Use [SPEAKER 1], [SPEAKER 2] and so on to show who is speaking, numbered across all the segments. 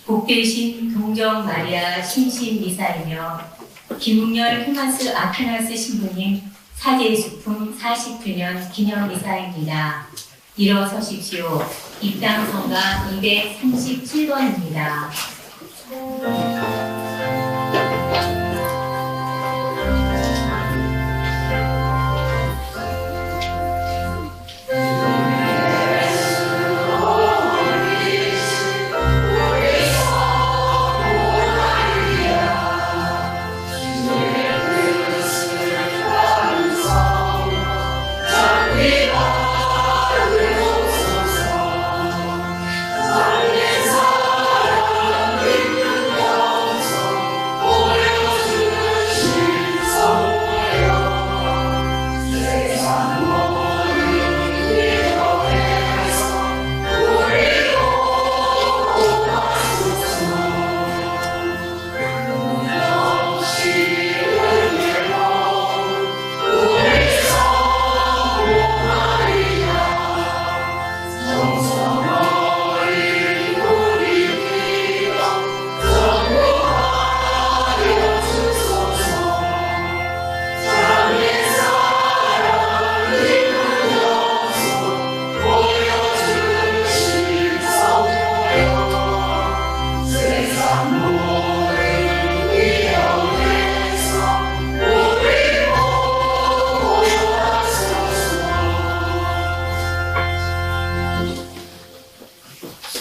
[SPEAKER 1] 복되신 동정 마리아 심신 미사이며 김웅열 토마스 아퀴나스 신부님 사제수품 40주년 기념 미사입니다. 일어서십시오. 입당 성가 237번입니다.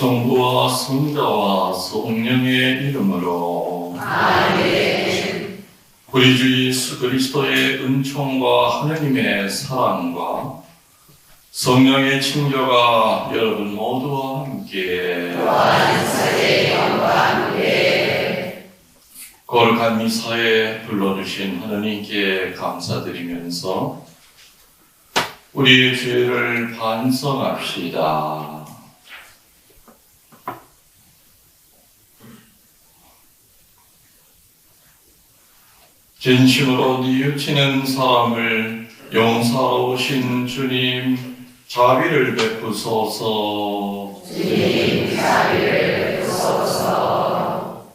[SPEAKER 2] 성부와 성자와 성령의 이름으로 아멘. 우리 주 예수 그리스도의 은총과 하느님의 사랑과 성령의 친교가 여러분 모두와 함께 거룩한 미사에 불러주신 하느님께 감사드리면서 우리의 죄를 반성합시다. 진심으로 뉘우치는 사람을 용서하신 주님, 자비를 베푸소서.
[SPEAKER 1] 주님, 자비를 베푸소서.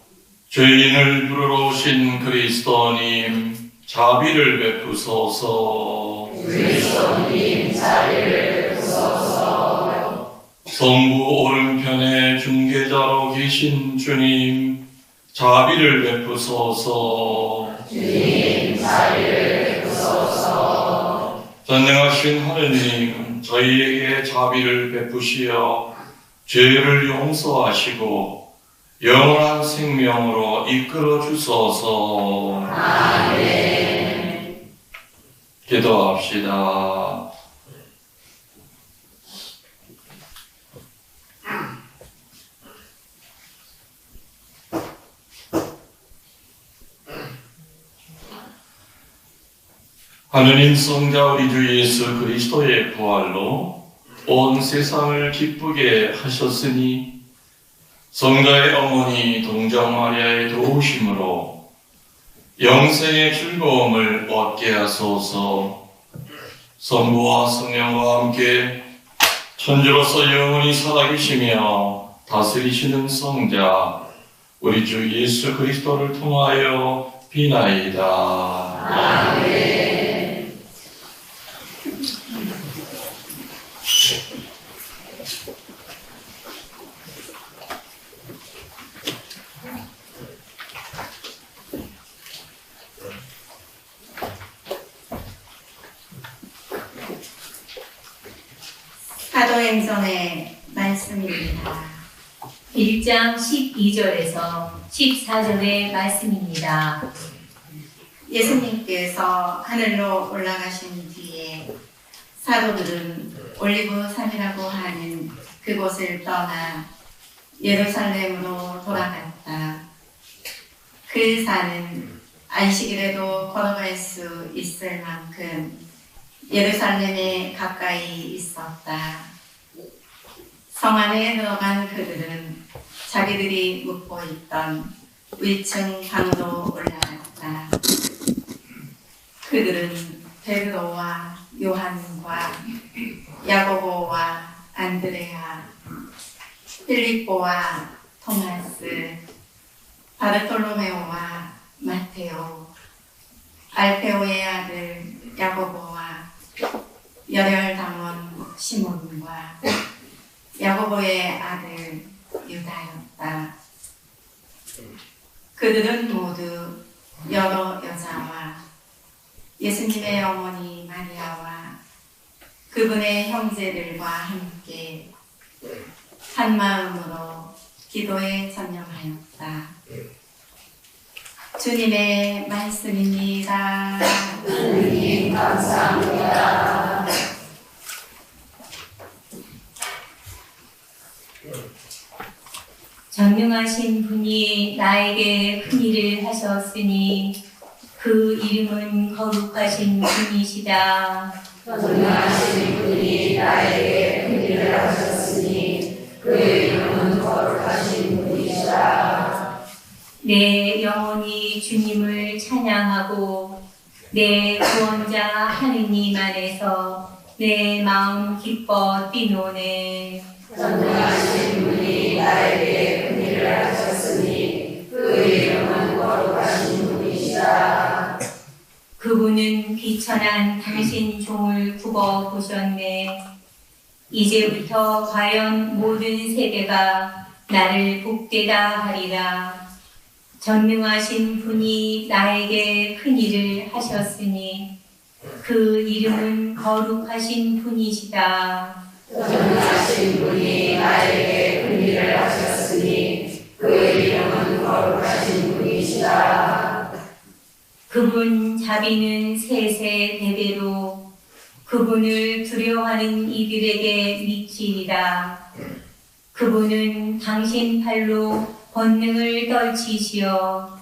[SPEAKER 2] 죄인을 부르러 오신 그리스도님, 자비를 베푸소서.
[SPEAKER 1] 그리스도님, 자비를 베푸소서.
[SPEAKER 2] 성부 오른편에 중개자로 계신 주님, 자비를 베푸소서.
[SPEAKER 1] 주님, 자비를 베푸소서.
[SPEAKER 2] 전능하신 하느님, 저희에게 자비를 베푸시어 죄를 용서하시고 영원한 생명으로 이끌어 주소서.
[SPEAKER 1] 아멘.
[SPEAKER 2] 기도합시다. 하느님 성자 우리 주 예수 그리스도의 부활로 온 세상을 기쁘게 하셨으니 성자의 어머니 동정 마리아의 도우심으로 영생의 즐거움을 얻게 하소서. 성부와 성령과 함께 천주로서 영원히 살아계시며 다스리시는 성자 우리 주 예수 그리스도를 통하여 비나이다.
[SPEAKER 1] 아멘.
[SPEAKER 3] 사도행전의 말씀입니다.
[SPEAKER 1] 1장 12절에서 14절의 말씀입니다.
[SPEAKER 3] 예수님께서 하늘로 올라가신 뒤에 사도들은 올리브산이라고 하는 그곳을 떠나 예루살렘으로 돌아갔다. 그 산은 안식일에도 걸어갈 수 있을 만큼 예루살렘에 가까이 있었다. 성 안에 들어간 그들은 자기들이 묵고 있던 위층 방으로 올라갔다. 그들은 베드로와 요한과 야고보와 안드레아, 필립보와 토마스, 바르톨로메오와 마테오, 알페오의 아들 야고보와 열혈당원 시몬과 야고보의 아들 유다였다. 그들은 모두 여러 여자와 예수님의 어머니 마리아와 그분의 형제들과 함께 한 마음으로 기도에 전념하였다. 주님의 말씀입니다.
[SPEAKER 1] 주님 감사합니다. 전능하신 분이 나에게 큰 일을 하셨으니 그 이름은 거룩하신 분이시다. 전능하신 분이 나에게 큰 일을 하셨으니 그 이름은 거룩하신 분이시다. 내 영혼이 주님을 찬양하고 내 구원자 하느님 안에서 내 마음 기뻐 뛰노네. 전능하신 분이 나에게 큰 일을 하셨으니 그 이름은 거룩하신 분이시다. 그분은 비천한 당신 종을 굽어 보셨네. 이제부터 과연 모든 세대가 나를 복되다 하리라. 전능하신 분이 나에게 큰 일을 하셨으니 그 이름은 거룩하신 분이시다. 전능하신 분이 나에게 큰 일을 하셨으니 그 이름은 거룩하신 분이시다. 그분 자비는 세세대대로 그분을 두려워하는 이들에게 미치리라. 그분은 당신 팔로 권능을 떨치시어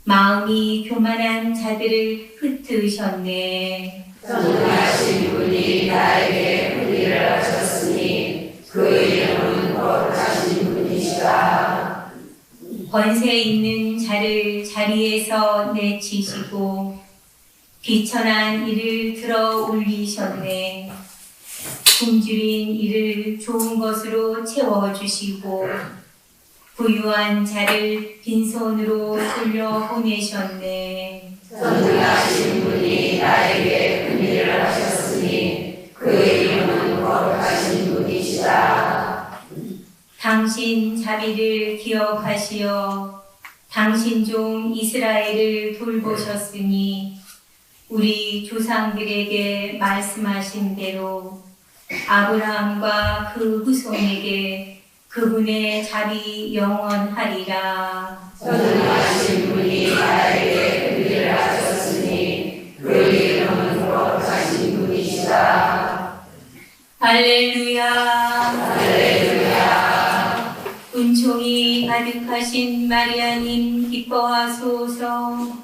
[SPEAKER 1] 마음이 교만한 자들을 흩으셨네. 전능하신 분이 나에게 큰 일을 하셨으니 그 이름은 거룩하신 분이시다. 권세 있는 자를 자리에서 내치시고 비천한 이를 들어 올리셨네. 굶주린 이를 좋은 것으로 채워주시고 부유한 자를 빈손으로 돌려보내셨네. 전능하신 분이 나에게 큰 일을 하셨으니 그 이름은 거룩하신 분이시다. 당신 자비를 기억하시어 당신 종 이스라엘을 돌보셨으니 우리 조상들에게 말씀하신 대로 아브라함과 그 후손에게 그분의 자비 영원하리라. 전능하신 분이 나에게 큰 일을 하셨으니 그 이름은 거룩하신 분이시다. 할렐루야. 할렐루야. 은총이 가득하신 마리아님 기뻐하소서.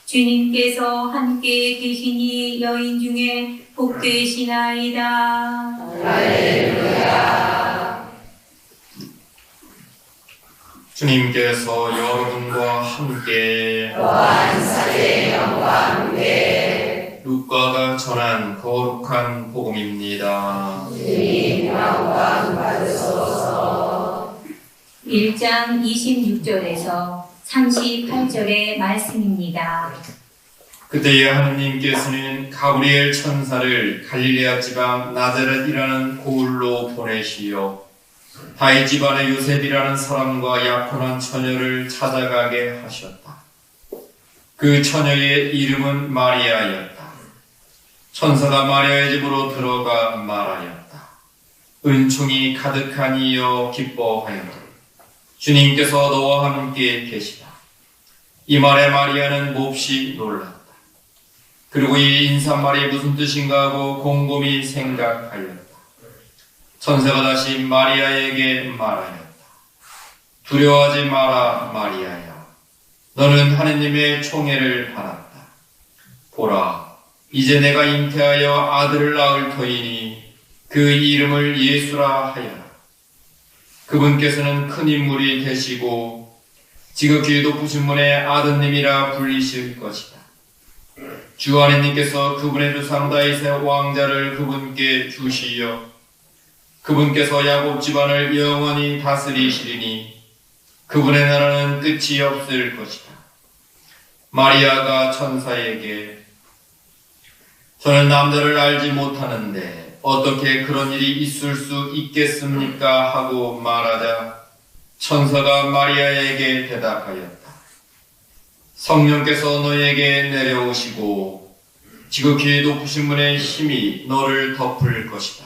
[SPEAKER 1] 주님께서 함께 계시니 여인 중에 복되시나이다. 할렐루야.
[SPEAKER 2] 주님께서 여러분과 함께
[SPEAKER 1] 또한 사제의 영과 함께
[SPEAKER 2] 루카가 전한 거룩한 복음입니다.
[SPEAKER 1] 주님 영광 받으소서. 1장 26절에서 38절의 말씀입니다.
[SPEAKER 2] 그때에 하느님께서는 가브리엘 천사를 갈릴레아 지방 나자렛이라는 고을로 보내시어 다윗 집안의 요셉이라는 사람과 약혼한 처녀를 찾아가게 하셨다. 그 처녀의 이름은 마리아였다. 천사가 마리아의 집으로 들어가 말하였다. 은총이 가득한 이여 기뻐하여라. 주님께서 너와 함께 계시다. 이 말에 마리아는 몹시 놀랐다. 그리고 이 인사말이 무슨 뜻인가 하고 곰곰이 생각하였다. 천사가 다시 마리아에게 말하였다. 두려워하지 마라, 마리아야. 너는 하느님의 총애를 받았다. 보라, 이제 내가 잉태하여 아들을 낳을 터이니 그 이름을 예수라 하여라. 그분께서는 큰 인물이 되시고 지극히 높으신 분의 아드님이라 불리실 것이다. 주 하느님께서 그분의 조상 다윗의 왕자를 그분께 주시어 그분께서 야곱 집안을 영원히 다스리시리니 그분의 나라는 끝이 없을 것이다. 마리아가 천사에게 저는 남자를 알지 못하는데 어떻게 그런 일이 있을 수 있겠습니까? 하고 말하자 천사가 마리아에게 대답하였다. 성령께서 너에게 내려오시고 지극히 높으신 분의 힘이 너를 덮을 것이다.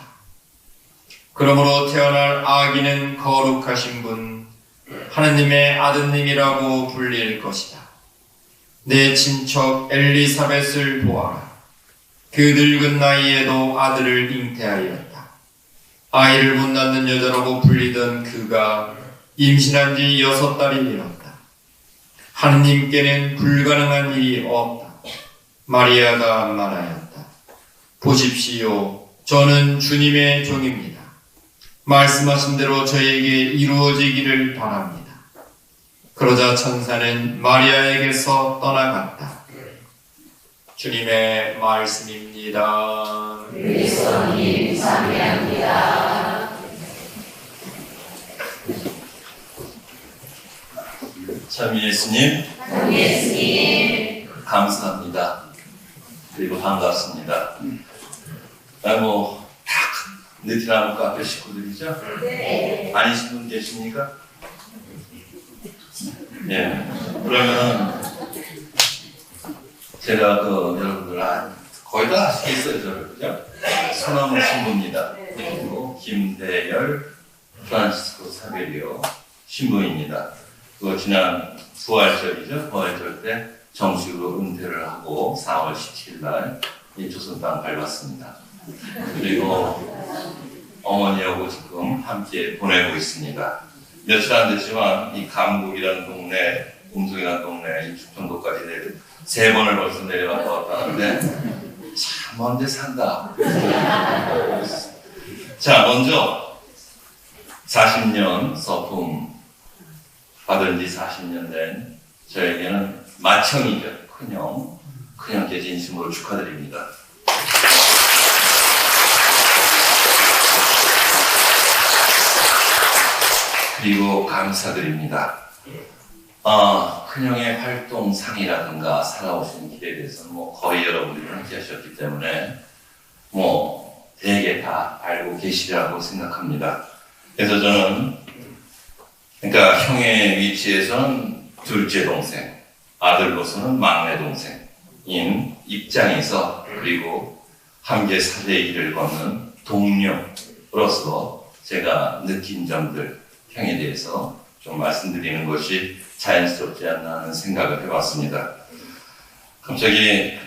[SPEAKER 2] 그러므로 태어날 아기는 거룩하신 분, 하느님의 아드님이라고 불릴 것이다. 내 친척 엘리사벳을 보아라. 그 늙은 나이에도 아들을 잉태하였다. 아이를 못 낳는 여자라고 불리던 그가 임신한 지 6달이 되었다. 하느님께는 불가능한 일이 없다. 마리아가 말하였다. 보십시오. 저는 주님의 종입니다. 말씀하신 대로 저에게 이루어지기를 바랍니다. 그러자 천사는 마리아에게서 떠나갔다. 주님의 말씀입니다.
[SPEAKER 1] 그리스도님 찬미합니다.
[SPEAKER 4] 참 예수님
[SPEAKER 1] 예수님
[SPEAKER 4] 감사합니다. 그리고 반갑습니다. 다 느티나무 카페 식구들이죠?
[SPEAKER 1] 네.
[SPEAKER 4] 아니신 분 계십니까? 예. 그러면 제가 여러분들 거의 다 아시겠어요, 저를, 그죠? 소나무 신부입니다. 그리고 김대열 프란시스코 사베리오 신부입니다. 지난 부활절이죠. 부활절 때 정식으로 은퇴를 하고 4월 17일 날 조선 땅 밟았습니다. 그리고 어머니하고 지금 함께 보내고 있습니다. 며칠 안 됐지만 이 감곡이라는 동네, 음성이라는 동네, 이 충청도까지 3번을 벌써 내려갔다 왔다 하는데 참 먼데 산다. 자, 먼저 40년 서품 받은 지 40년 된 저에게는 맏형이죠. 큰형께 진심으로 축하드립니다. 그리고 감사드립니다. 큰형의 활동상이라든가 살아오신 길에 대해서는 거의 여러분들이 함께 하셨기 때문에 대개 다 알고 계시리라고 생각합니다. 그래서 저는 형의 위치에서는 둘째 동생, 아들로서는 막내 동생인 입장에서 그리고 함께 사제의 길을 걷는 동료로서 제가 느낀 점들, 형에 대해서 좀 말씀드리는 것이 자연스럽지 않나 하는 생각을 해봤습니다. 갑자기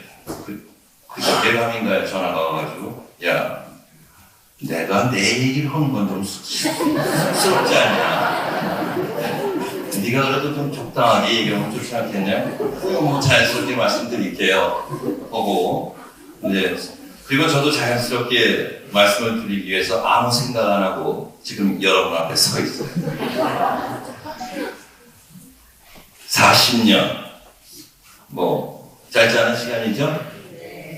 [SPEAKER 4] 그저께 밤인가요? 전화가 와가지고 야, 내가 내 얘기를 하는 건 좀 쑥스럽지 않냐? 네가 그래도 좀 적당하게 얘기하면 좋지 않겠냐? 자연스럽게 말씀드릴게요. 하고 그리고 저도 자연스럽게 말씀을 드리기 위해서 아무 생각 안 하고 지금 여러분 앞에 서 있어요. 40년 짧지 않은 시간이죠?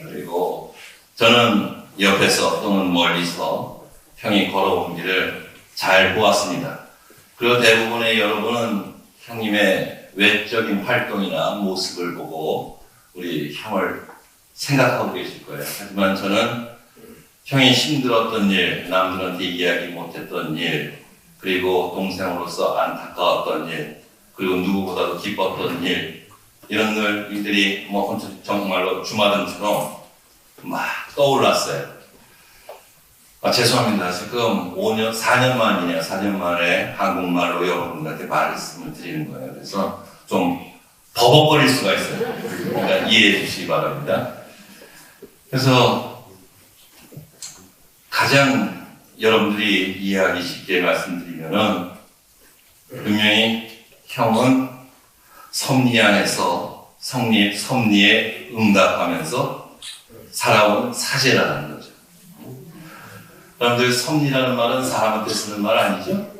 [SPEAKER 4] 그리고 저는 옆에서 또는 멀리서 형이 걸어온 길을 잘 보았습니다. 그리고 대부분의 여러분은 형님의 외적인 활동이나 모습을 보고 우리 형을 생각하고 계실 거예요. 하지만 저는 형이 힘들었던 일, 남들한테 이야기 못했던 일, 그리고 동생으로서 안타까웠던 일, 그리고 누구보다도 기뻤던 일, 이런 일들이 정말로 주마등처럼 막 떠올랐어요. 죄송합니다. 지금 4년 만이네요. 4년 만에 한국말로 여러분들한테 말씀을 드리는 거예요. 그래서 좀 버벅거릴 수가 있어요. 그러니까 이해해 주시기 바랍니다. 그래서 가장 여러분들이 이해하기 쉽게 말씀드리면은 분명히 형은 섭리 안에서 섭리에 응답하면서 살아온 사제라는 거죠. 여러분들 섭리라는 말은 사람한테 쓰는 말 아니죠?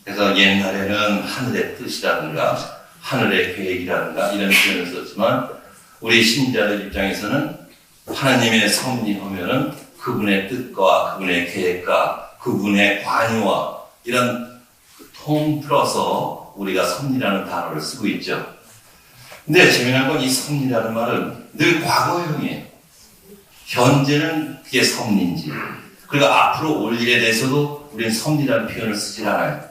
[SPEAKER 4] 그래서 옛날에는 하늘의 뜻이라든가 하늘의 계획이라든가 이런 표현을 썼지만 우리 신자들 입장에서는 하나님의 섭리하면은 그분의 뜻과 그분의 계획과 그분의 관여와 이런 통틀어서 우리가 섭리라는 단어를 쓰고 있죠. 근데 재미난 건 이 섭리라는 말은 늘 과거형이에요. 현재는 그게 섭리인지, 그리고 앞으로 올 일에 대해서도 우리는 섭리라는 표현을 쓰질 않아요.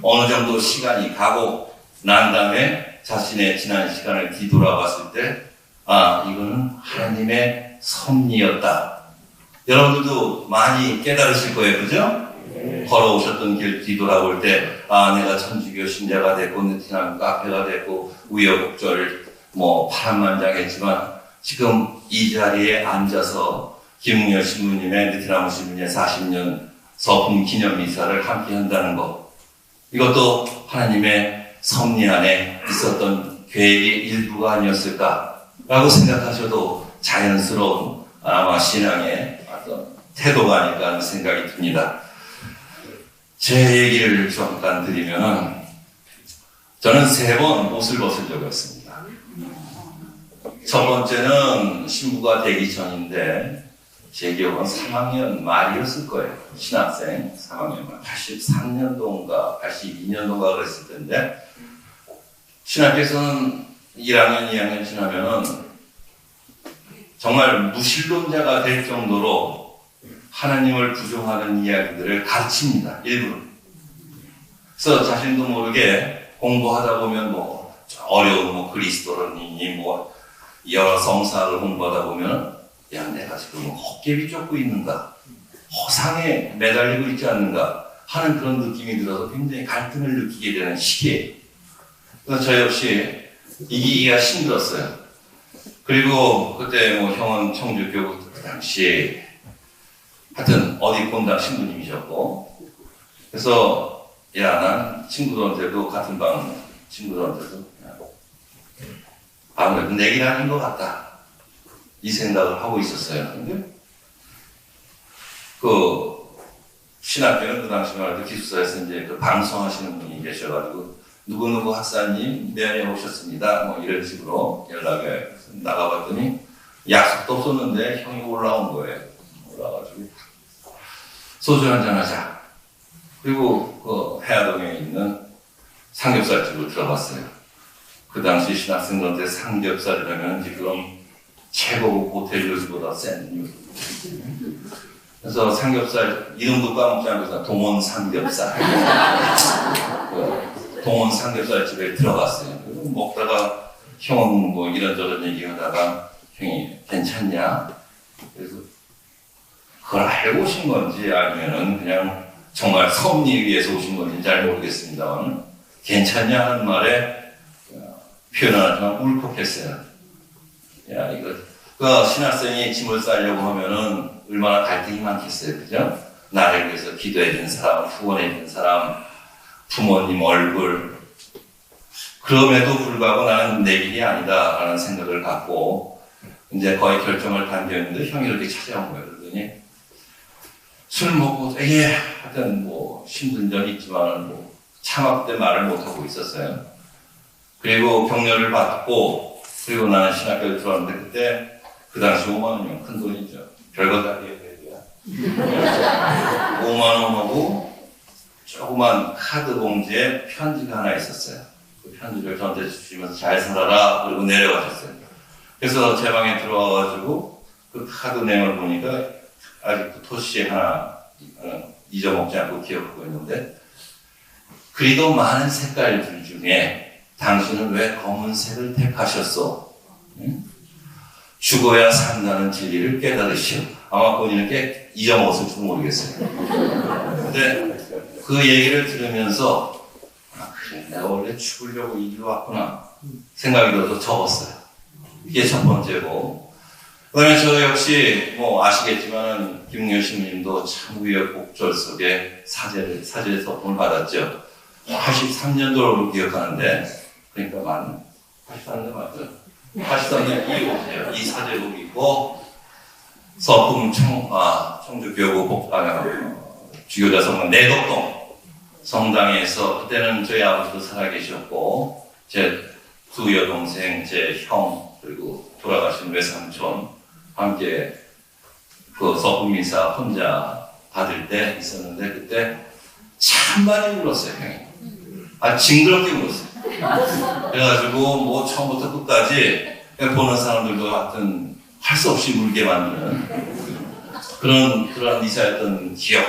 [SPEAKER 4] 어느 정도 시간이 가고 난 다음에 자신의 지난 시간을 뒤돌아봤을 때, 아, 이거는 하나님의 섭리였다. 여러분들도 많이 깨달으실 거예요, 그죠? 걸어오셨던 길 뒤돌아볼 때, 아, 내가 천주교 신자가 됐고, 느티나무 카페가 됐고, 우여곡절, 파란만장했지만, 지금 이 자리에 앉아서 김웅열 신부님의 느티나무 신부님의 40년 서품 기념 미사를 함께 한다는 것. 이것도 하나님의 섭리 안에 있었던 계획의 일부가 아니었을까라고 생각하셔도 자연스러운 아마 신앙의 어떤 태도가 아닐까 하는 생각이 듭니다. 제 얘기를 잠깐 드리면, 저는 3번 옷을 벗으려고 했습니다. 첫 번째는 신부가 되기 전인데, 제 기억은 3학년 말이었을 거예요. 신학생 3학년 말. 83년도인가 82년도인가 그랬을 텐데, 신학교에서는 1학년, 2학년 지나면은 정말 무신론자가 될 정도로 하나님을 부정하는 이야기들을 가르칩니다. 일부러. 그래서 자신도 모르게 공부하다 보면 어려운 그리스도론이니 여러 성사를 공부하다 보면, 야, 내가 지금 헛개비 쫓고 있는가, 허상에 매달리고 있지 않는가 하는 그런 느낌이 들어서 굉장히 갈등을 느끼게 되는 시기예요. 그래서 저 역시 이기기가 힘들었어요. 그리고 그때 형은 청주교 그 당시에 하여튼 어디 본당 신부님이셨고, 그래서 야, 난 친구들한테도 같은 방 친구들한테도 아무래도 내 길 아닌 것 같다, 이 생각을 하고 있었어요. 근데 신학교는 그 당시만 해도 기숙사에서 이제 방송하시는 분이 계셔가지고, 누구누구 학사님 면회 오셨습니다, 이런 식으로 연락에 나가봤더니 약속도 없었는데 형이 올라온 거예요. 올라가지고 소주 한잔 하자. 그리고 해화동에 있는 삼겹살집을 들어갔어요. 그 당시 신학생들한테 삼겹살이라면 지금 최고급 호텔 요리보다 센 요리. 그래서 삼겹살 이름도 까먹지 않고 동원 삼겹살. 동원 삼겹살 집에 들어갔어요. 그리고 먹다가 형은 이런저런 얘기하다가 형이 괜찮냐? 그래서 그걸 알고 오신 건지 아니면은 그냥 정말 섭리에 의해서 오신 건지 잘 모르겠습니다만, 괜찮냐 하는 말에 표현하지만 울컥했어요. 야, 이거 신학생이 짐을 싸려고 하면은 얼마나 갈등이 많겠어요, 그죠? 나를 위해서 기도해준 사람, 후원해준 사람, 부모님 얼굴. 그럼에도 불구하고 나는 내 길이 아니다라는 생각을 갖고 이제 거의 결정을 단계였는데 형이 이렇게 찾아온 거예요. 그러더니 술 먹고 하여튼 힘든 점이 있지만 참학 때 말을 못하고 있었어요. 그리고 격려를 받고, 그리고 나는 신학교에 들어왔는데 그때 그 당시 5만 원이면 큰 돈이죠. 별거 다 얘기야. 5만 원하고 조그만 카드 봉지에 편지가 하나 있었어요. 그 편지를 저한테 주시면서 잘 살아라, 그리고 내려가셨어요. 그래서 제 방에 들어와가지고 그 카드 내용을 보니까 아직도 토시에 하나 잊어먹지 않고 기억하고 있는데, 그리도 많은 색깔들 중에 당신은 왜 검은색을 택하셨소? 응? 죽어야 산다는 진리를 깨달으시오. 아마 본인은 잊어먹었을지 모르겠어요. 근데 그 얘기를 들으면서, 아, 그래, 내가 원래 죽으려고 이 길로 왔구나 생각이 들어서 적었어요. 이게 첫 번째고, 그다음에 저 역시 아시겠지만 김웅열 신부님도 참 우여곡절 속에 사제의 서품을 받았죠. 83년도로 기억하는데, 그러니까 맞나? 83년 맞죠? 83년 이 옷이에요. 이 사제복 입고 서품 청주교구 주교자 성당 내덕동 성당에서, 그때는 저희 아버지도 살아계셨고 제 두 여동생, 제 형, 그리고 돌아가신 외삼촌 함께 그 서품 미사 혼자 받을 때 있었는데, 그때 참 많이 울었어요, 형이. 징그럽게 울었어요. 그래가지고 뭐 처음부터 끝까지 보는 사람들도 하여튼 할 수 없이 울게 만드는 그런 이사였던 기억.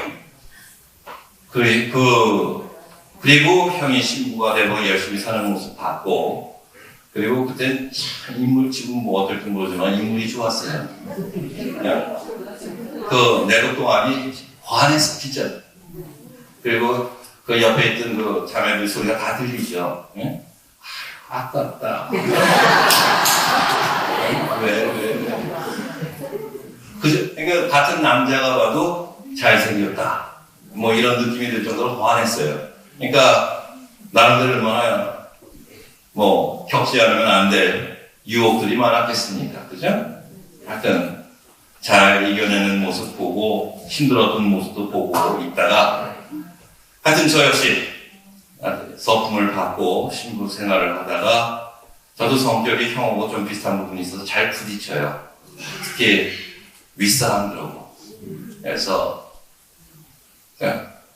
[SPEAKER 4] 그리고 형이 신부가 되고 열심히 사는 모습 봤고, 그리고 그때 인물, 지금 뭐 어떨지 모르지만 인물이 좋았어요. 그냥 그 내로 동안이 환했어, 진짜. 그리고 그 옆에 있던 그 자매들 소리가 다 들리죠. 응? 아깝다. 왜. 그러니까 같은 남자가 봐도 잘생겼다. 뭐 이런 느낌이 들 정도로 환했어요. 그러니까 나름대로 얼마나 뭐 겪지 않으면 안 될 유혹들이 많았겠습니까? 그죠? 하여튼 잘 이겨내는 모습 보고 힘들었던 모습도 보고 있다가 하여튼 저 역시 서품을 받고 신부 생활을 하다가 저도 성격이 형하고 좀 비슷한 부분이 있어서 잘 부딪혀요. 특히 윗사람들하고. 그래서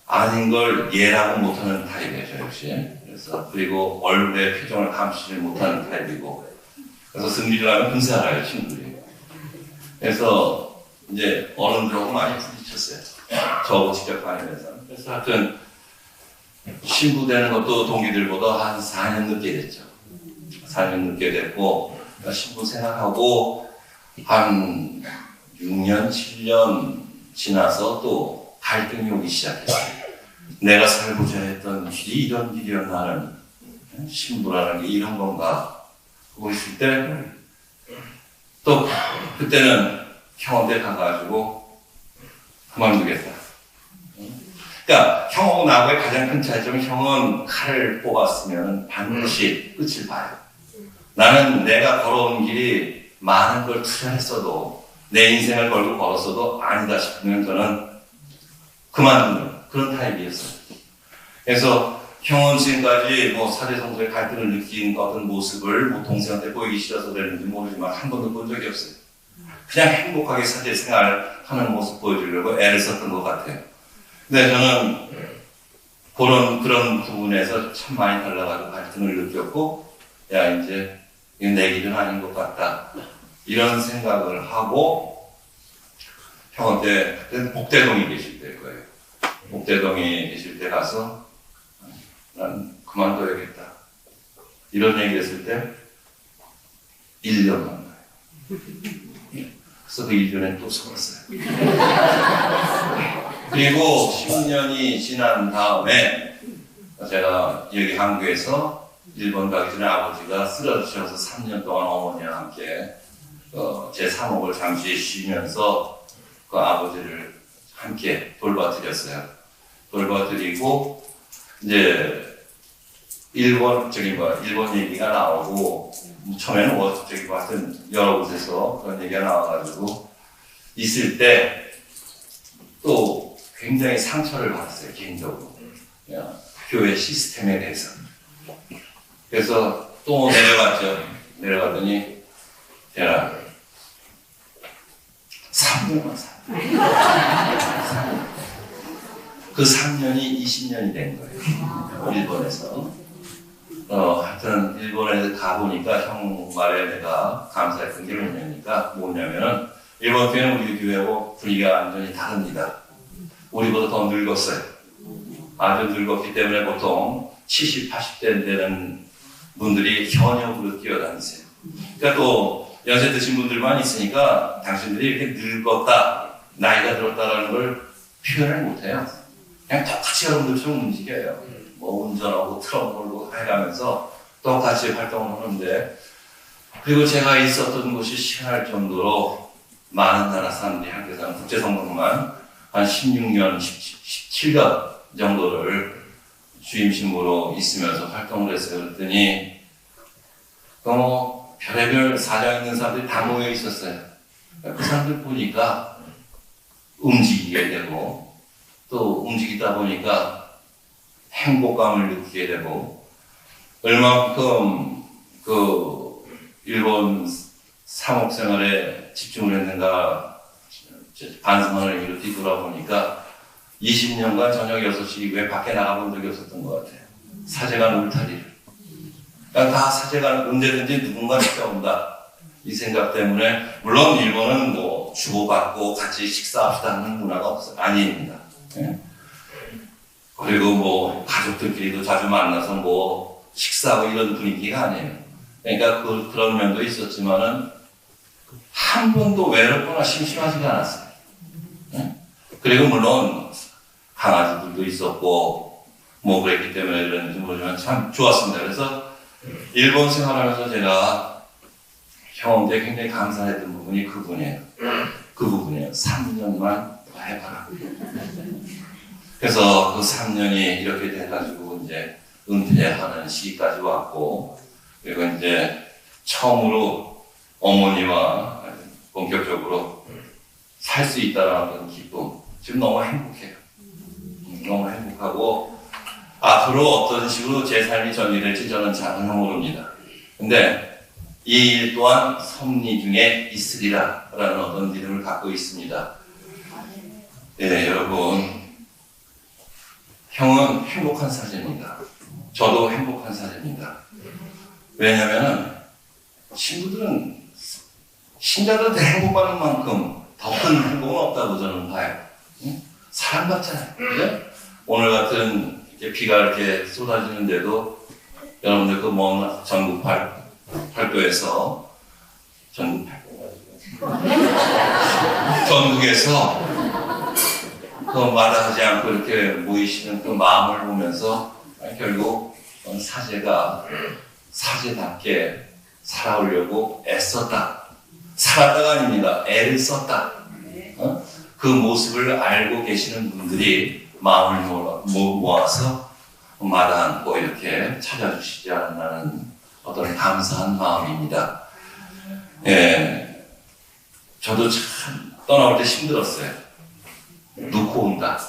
[SPEAKER 4] 아닌 걸 예라고 못하는 타입이에요, 저 역시. 그래서 그리고 얼굴의 표정을 감추지 못하는 타입이고. 그래서 승리를 하면 금세 알아요, 친구들이. 그래서 이제 어른들하고 많이 부딪혔어요. 저하고 직접 다니면서. 그래서 하여튼 신부 되는 것도 동기들보다 한 4년 늦게 됐죠. 4년 늦게 됐고, 신부 생활하고 한 6년, 7년 지나서 또 갈등이 오기 시작했어요. 내가 살고자 했던 길이 이런 길이었나는, 신부라는 게 이런 건가 하고 있을 때, 또 그때는 형한테 가가지고 그만두겠다. 그러니까 형하고 나하고의 가장 큰 차이점은 형은 칼을 뽑았으면 반드시 끝을 봐요. 나는 내가 걸어온 길이 많은 걸 투자했어도 내 인생을 걸고 걸었어도 아니다 싶으면 저는 그만두는 그런 타입이었어요. 그래서 형은 지금까지 뭐 사제성소의 갈등을 느낀 어떤 모습을 뭐 동생한테 보이기 싫어서 그랬는지 모르지만 한 번도 본 적이 없어요. 그냥 행복하게 사제 생활하는 모습 보여주려고 애를 썼던 것 같아요. 근데 저는 그런 부분에서 참 많이 달라가지고 갈등을 느꼈고, 야, 이제 이건 내 길은 아닌 것 같다. 이런 생각을 하고, 형한테, 그때는 복대동에 계실 때일 거예요. 복대동에 계실 때 가서, 난 그만둬야겠다. 이런 얘기 했을 때, 1년 만나요. 그래서 그 1년에 또 속았어요. 그리고 10년이 지난 다음에 제가 여기 한국에서 일본 가기 전에 아버지가 쓰러지셔서 3년 동안 어머니와 함께 제 사목을 잠시 쉬면서 그 아버지를 함께 돌봐드렸어요. 돌봐드리고 이제 일본 얘기가 나오고 처음에는 하여튼 여러 곳에서 그런 얘기가 나와가지고 있을 때 또 굉장히 상처를 받았어요, 개인적으로. 교회 시스템에 대해서. 그래서 또 내려갔죠. 내려가더니 제가 3년만 살았어요. 그 3년이 20년이 된 거예요. 일본에서. 하여튼 일본에 가보니까 형 말에 내가 감사했던 게 뭐냐면은 일본 교회는 우리 교회하고 분위기가 완전히 다릅니다. 우리보다 더 늙었어요. 아주 늙었기 때문에 보통 70, 80대 되는 분들이 현역으로 뛰어다니세요. 그러니까 또 연세 드신 분들만 있으니까 당신들이 이렇게 늙었다, 나이가 들었다라는 걸 표현을 못해요. 그냥 똑같이 여러분들처럼 움직여요. 뭐 운전하고 트럭 몰고 해가면서 똑같이 활동을 하는데, 그리고 제가 있었던 곳이 시원할 정도로 많은 나라 사람들이 함께 사는 국제성공만 한 16년, 17년 정도를 주임 신부로 있으면서 활동을 했어요. 그랬더니 별의별 사정 있는 사람들이 다 모여 있었어요. 그 사람들 보니까 움직이게 되고, 또 움직이다 보니까 행복감을 느끼게 되고, 얼마만큼 그 일본 사목 생활에 집중을 했는가 반성을 이렇게 뒤돌아보니까 20년간 저녁 6시 이후에 밖에 나가본 적이 없었던 것 같아요. 사제간 울타리를. 그러니까 다 사제간 언제든지 누군가 찾아온다. 이 생각 때문에 물론 일본은 뭐 주고받고 같이 식사합시다 하는 문화가 아닙니다. 예? 그리고 뭐 가족들끼리도 자주 만나서 뭐 식사하고 이런 분위기가 아니에요. 그러니까 그런 면도 있었지만은 한 번도 외롭거나 심심하지가 않았어요. 예? 그리고 물론 강아지들도 있었고 뭐 그랬기 때문에 그런지 모르지만 참 좋았습니다. 그래서 일본 생활하면서 제가 형한테 굉장히 감사했던 부분이 그 부분이에요. 3년만 더 해봐라. 그래서 그 3년이 이렇게 돼가지고 이제 은퇴하는 시기까지 왔고, 그리고 이제 처음으로 어머니와 본격적으로 살 수 있다는 기쁨. 지금 너무 행복해요. 너무 행복하고, 앞으로 어떤 식으로 제 삶이 전이될지 저는 잘 모릅니다. 근데 이 일 또한 섭리 중에 있으리라 라는 어떤 믿음을 갖고 있습니다. 네, 여러분, 형은 행복한 사제입니다. 저도 행복한 사제입니다. 왜냐하면 신부들은 신자들한테 행복받는 만큼 더 큰 행복은 없다고 저는 봐요. 응? 사랑받잖아요. 그죠? 오늘 같은 이렇게 비가 이렇게 쏟아지는데도 여러분들 그 먼 전국 팔도에서 전국에서 그 마다하지 않고 이렇게 모이시는 그 마음을 보면서 결국 사제가 사제답게 살아오려고 애썼다. 살았다가 아닙니다. 애를 썼다. 그 모습을 알고 계시는 분들이 마음을 모아서 마다않고 이렇게 찾아주시지 않나는 어떤 감사한 마음입니다. 예, 저도 참 떠나올 때 힘들었어요. 놓고 온다.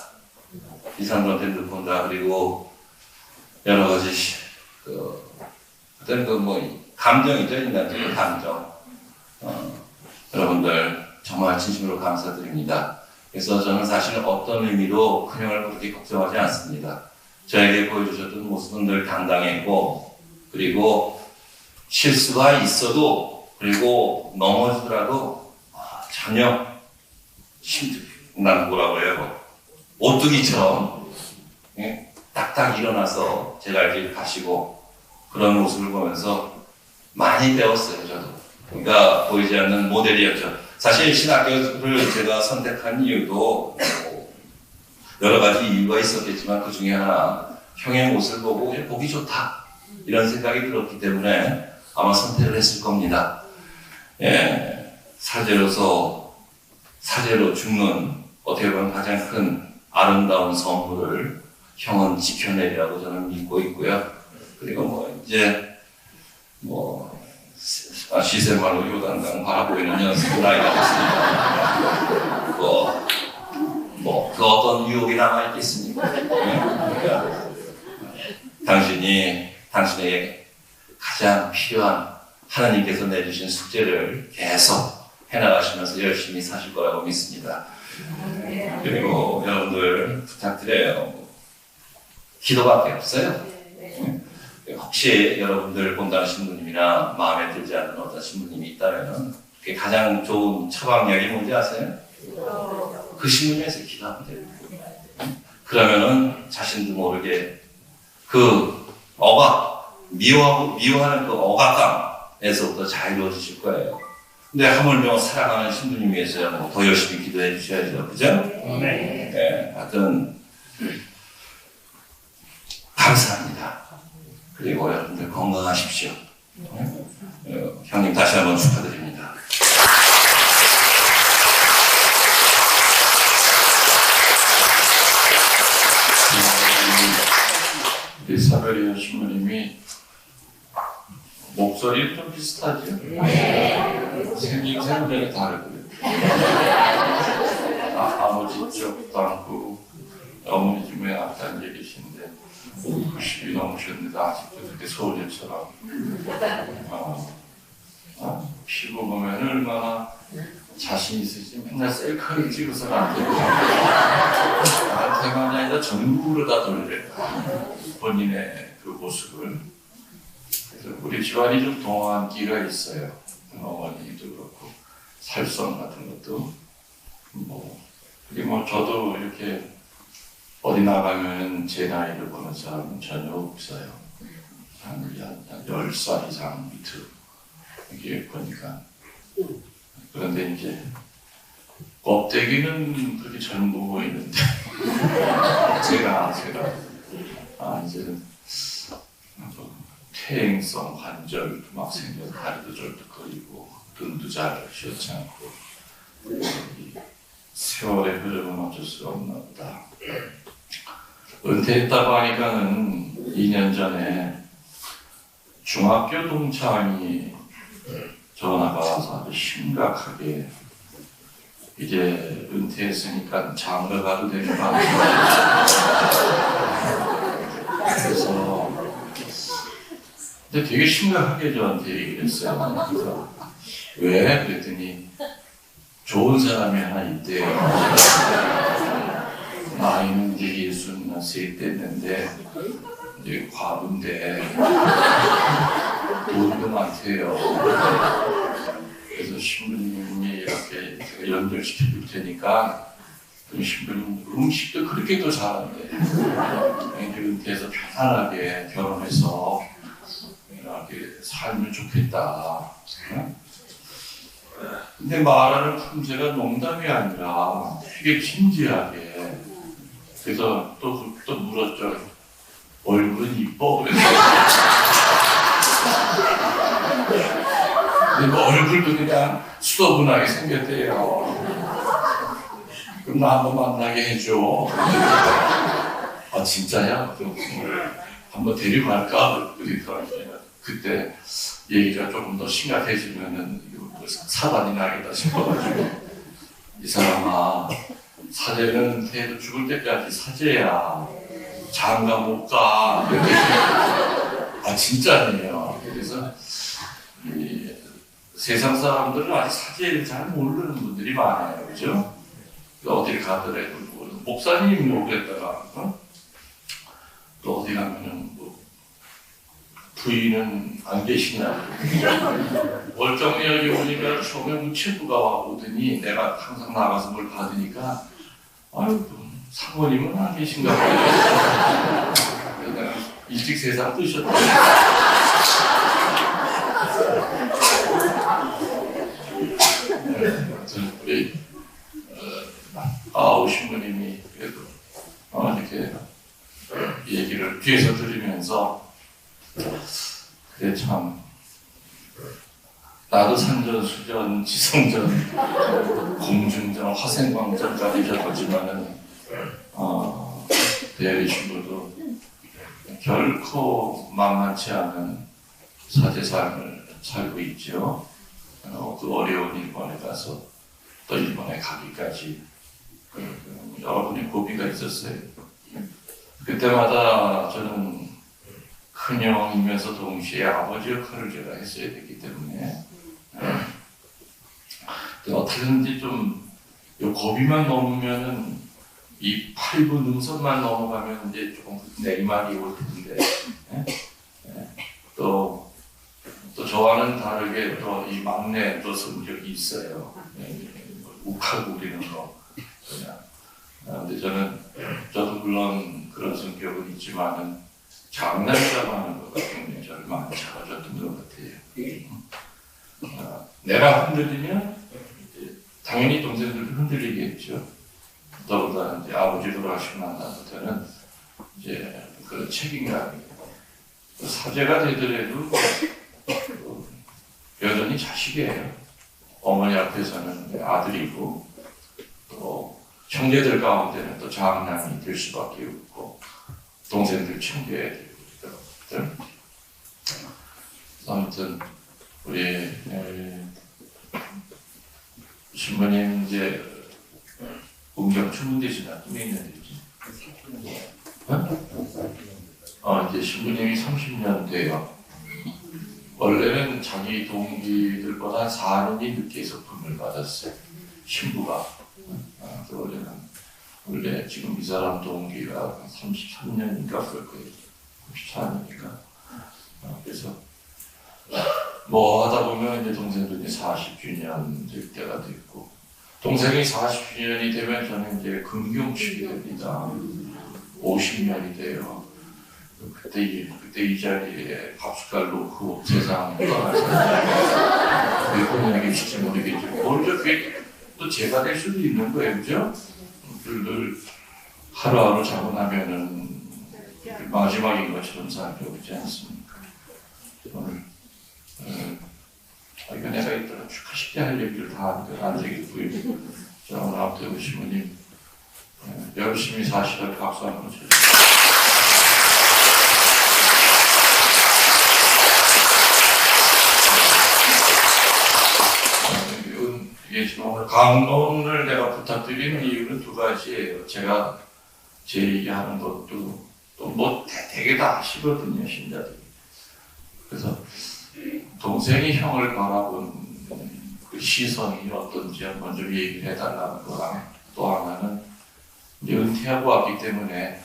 [SPEAKER 4] 이 사람들한테 놓고 온다. 그리고 여러 가지 어떤 감정이죠. 인간적인 감정. 여러분들 정말 진심으로 감사드립니다. 그래서 저는 사실 어떤 의미로 큰형을 그렇게 걱정하지 않습니다. 저에게 보여주셨던 모습은 늘 당당했고, 그리고 실수가 있어도, 그리고 넘어지더라도 전혀 난 뭐라고 해요? 오뚜기처럼 딱딱 일어나서 제갈 길 가시고, 그런 모습을 보면서 많이 배웠어요, 저도. 그러니까 보이지 않는 모델이었죠. 사실 신학교를 제가 선택한 이유도 여러 가지 이유가 있었겠지만 그 중에 하나, 형의 모습을 보고 보기 좋다 이런 생각이 들었기 때문에 아마 선택을 했을 겁니다. 예, 사제로 죽는 어떻게 보면 가장 큰 아름다운 선물을 형은 지켜내리라고 저는 믿고 있고요. 그리고 시세말로 요단강 바라보이는 연습 나이가 됐으니까 그 어떤 유혹이 남아있겠습니까? 그러니까 당신에게 가장 필요한 하나님께서 내주신 숙제를 계속 해나가시면서 열심히 사실 거라고 믿습니다. 그리고 여러분들 부탁드려요. 기도밖에 없어요. 혹시 여러분들 본다는 신부님이나 마음에 들지 않는 어떤 신부님이 있다면 그게 가장 좋은 처방약이 뭔지 아세요? 그 신부님에서 기도하면 돼요. 그러면은 자신도 모르게 그 미워하는 그 억압감에서부터 자유로워지실 거예요. 근데 하물며 사랑하는 신부님 위해서 더 열심히 기도해 주셔야죠. 그죠? 네. 하여튼 감사합니다. 그리고 여러분들 건강하십시오. 형님 다시 한번 축하드립니다.
[SPEAKER 5] 이사벨리아 신부님이 목소리 좀 비슷하죠? 생긴 되게 다르고요. 아버지 쪽도 않고 어머니 집에 앞단계 계신데 90이 넘으셨는데 아직도 그렇게 소녀처럼 피부 보면 얼마나 자신 있으시 맨날 셀카를 찍어서 나한테만이 아니라 전국으로 다 돌려요. 본인의 그 모습을. 그래서 우리 집안이 좀 동안기가 있어요. 어머니도 그렇고 살성 같은 것도 그리고 저도 이렇게 어디 나가면 제 나이를 보는 사람은 전혀 없어요. 한 10살 이상 밑으로 이렇게 보니까. 그런데 이제 껍데기는 그렇게 젊어 보이는데 제가 이제 퇴행성 관절 막 생겨서 다리도 절뚝거리고 눈도 잘 쉬었지 않고 이 세월의 흐름은 어쩔 수가 없나 보다. 은퇴했다고 하니까는 2년 전에 중학교 동창이 전화가 와서 아주 심각하게 이제 은퇴했으니까 장가 가도 되는 거 아니야? 그래서 근데 되게 심각하게 저한테 얘기를 했어요. 그래서 왜? 그랬더니 좋은 사람이 하나 있대요. 나이는 이제 63세 됐는데 이제 과부인데 돈도 많대요. 그래서 신부님이 이렇게 제가 연결시켜 줄 테니까 그 신부님 음식도 그렇게 또 잘한대. 이제 은퇴해서 편안하게 결혼해서 이렇게 살면 좋겠다. 근데 말하는 품새가 농담이 아니라 되게 진지하게. 그래서 또 물었죠. 얼굴은 이뻐. 근데 뭐 얼굴도 그냥 수더분하게 생겼대요. 그럼 나 한번 만나게 해줘. 아 진짜야? 그럼 한번 데리고 갈까? 그러더라고요. 그때 얘기가 조금 더 심각해지면은 사단이 나겠다 싶어가지고 이 사람아 사제는 태도 죽을 때까지 사제야. 장가 못 가. 아 진짜네요. 그래서 이 세상 사람들은 아직 사제를 잘 모르는 분들이 많아요, 그죠? 어딜 가더라도 목사님 뭐 그랬다가 또 어디 가면은 뭐 부인은 안 계시냐. 월정리역에 오니까 처음에 우체부가 오더니 내가 항상 나가서 뭘 받으니까 아유 사모님은 안 계신가 봐요. 내가 일찍 세상 뜨셨다. 우리 신부님이 그래도 이렇게 얘기를 뒤에서 들으면서 그래 참 나도 산전수전 지성전 공중전 화생광전까지 겪었지만은 대리 신부도 결코 만만치 않은 사제 삶을 살고 있죠. 그 어려운 일본에 가서 또 일본에 가기까지 여러 분의 고비가 있었어요. 그때마다 저는 큰형이면서 동시에 아버지 역할을 제가 했어야 되기 때문에 어떻게든지 좀 요 고비만 넘으면은 이 8부 능선만 넘어가면 이제 조금 내리막이 올 텐데 또 저와는 다르게 또 이 막내 또 성격이 있어요. 욱하고 그러는 거. 근데 저도 물론 그런 성격은 있지만은 장난이라고 하는 것 같은 게 저를 많이 잡아줬던 것 같아요. 내가 흔들리면 당연히 동생들도 흔들리겠죠. 더구나 이제 아버지 돌아가시고 난 다음부터는 이제 그런 책임감이 사제가 되더라도 여전히 자식이에요. 어머니 앞에서는 아들이고 또 형제들 가운데는 또 장남이 될 수밖에 없고 동생들 챙겨야 되고 그러거든. 아무튼 우리 신부님 이제 운경 추문대신아 몇 년 됐지? 이제 신부님이 30년 돼요. 원래는 자기 동기들보다 한 4년이 늦게 석품을 받았어요. 신부가. 원래 지금 이 사람 동기가 33년인가 그럴 거예요. 94년인가. 그래서 뭐 하다 보면 이제 동생들이 40주년 될 때가 됐고, 동생이 40주년이 되면 저는 이제 금경축이 됩니다. 50년이 돼요. 그때 이 자리에 밥숟갈 놓고 세상 떠나서 몇 번이나 계실지 모르겠지만, 오히려 그게 또 제가 될 수도 있는 거예요, 그죠? 늘 하루하루 자고 나면은 마지막인 것처럼 살펴보지 않습니까? 오늘 이거 내가 이따가 축하식대 할 얘기를 다 하니까 안 되겠고요. 자, 오늘 앞에 신부님 열심히 사시라고 박수 한번 쳐주세요. 이게 지금 오늘 강론을 내가 부탁드리는 이유는 두 가지예요. 제가 제 얘기하는 것도 또 뭐 되게 다 아시거든요, 신자들이. 그래서 동생이 형을 바라본 그 시선이 어떤지 한번 좀 얘기를 해달라는 거랑, 또 하나는 이제 은퇴하고 왔기 때문에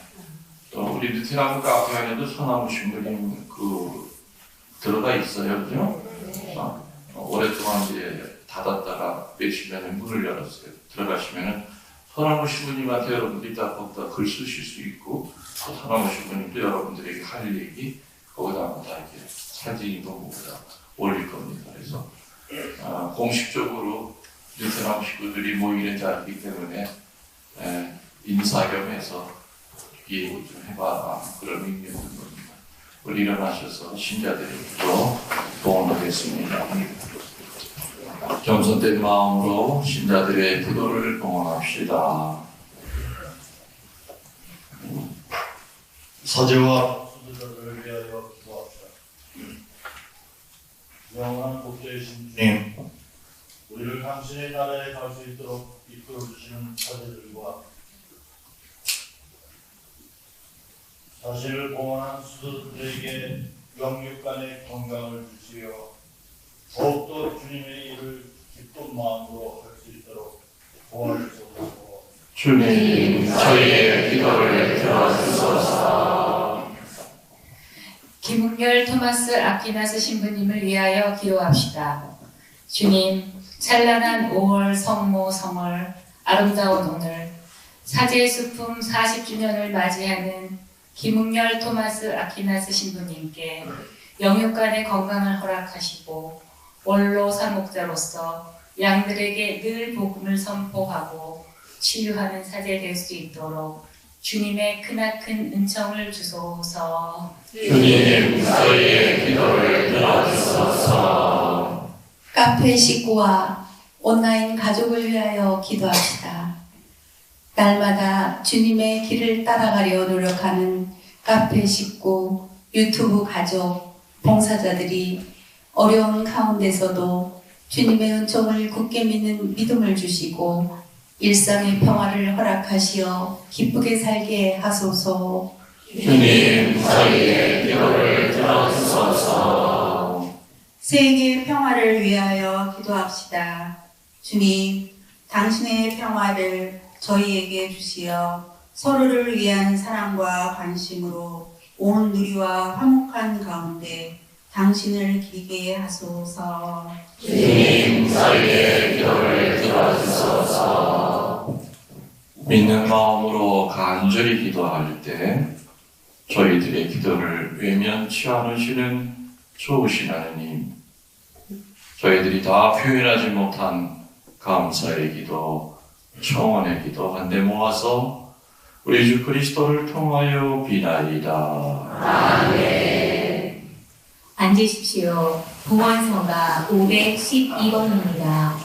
[SPEAKER 5] 또 우리 베트남 카페 안에도 소나무 신부님 들어가 있어요, 그죠? 오랫동안 이제 닫았다가 며칠 전에 문을 열었어요. 들어가시면은 소나무 신부님한테 여러분들이 다 거기다 글 쓰실 수 있고, 또 소나무 신부님도 여러분들에게 할 얘기 거기다 다 이렇게 사진도 거기다 올릴 겁니다. 그래서 공식적으로 베트남 식구들이 모이는 자리이기 때문에 인사 겸해서 얘기 좀 해봐라, 그런 의미였던 겁니다. 우리 일어나셔서 신자들에게도 봉헌하겠습니다. 겸손된 마음으로 신자들의 기도를 봉헌합시다.
[SPEAKER 2] 사제와
[SPEAKER 6] 수도자들을 위하여 기도합시다. 영원한 복되신 주님, 우리를 당신의 나라에 갈 수 있도록 이끌어 주시는 사제들과 자신을 봉헌한 수도들에게 영육간의 건강을 주시어 더욱더 주님의 일을 기쁜 마음으로 할 수 있도록 도와주소서.
[SPEAKER 5] 주님, 저희의 기도를 들어주소서.
[SPEAKER 1] 김웅열 토마스 아퀴나스 신부님을 위하여 기도합시다. 주님, 찬란한 5월 성모 성월 아름다운 오늘 사제 수품 40주년을 맞이하는 김웅열 토마스 아퀴나스 신부님께 영육간의 건강을 허락하시고 원로 사목자로서 양들에게 늘 복음을 선포하고 치유하는 사제 될 수 있도록 주님의 크나큰 은총을 주소서.
[SPEAKER 5] 주님, 저희의 기도를 들어주소서.
[SPEAKER 3] 카페 식구와 온라인 가족을 위하여 기도합시다. 날마다 주님의 길을 따라가려 노력하는 카페 식구, 유튜브 가족, 봉사자들이 어려운 가운데서도 주님의 은총을 굳게 믿는 믿음을 주시고 일상의 평화를 허락하시어 기쁘게 살게 하소서.
[SPEAKER 5] 주님, 저희의 기도를 들어주소서.
[SPEAKER 3] 세계의 평화를 위하여 기도합시다. 주님, 당신의 평화를 저희에게 주시어 서로를 위한 사랑과 관심으로 온 누리와 화목한 가운데 당신을 기리게 하소서.
[SPEAKER 5] 주님, 저희의 기도를 들어주소서. 믿는 마음으로 간절히 기도할 때 저희들의 기도를 외면치 않으시는 좋으신 하느님, 저희들이 다 표현하지 못한 감사의 기도, 청원의 기도 한데 모아서 우리 주 그리스도를 통하여 비나이다.
[SPEAKER 1] 아멘. 앉으십시오. 봉헌서가 512번입니다.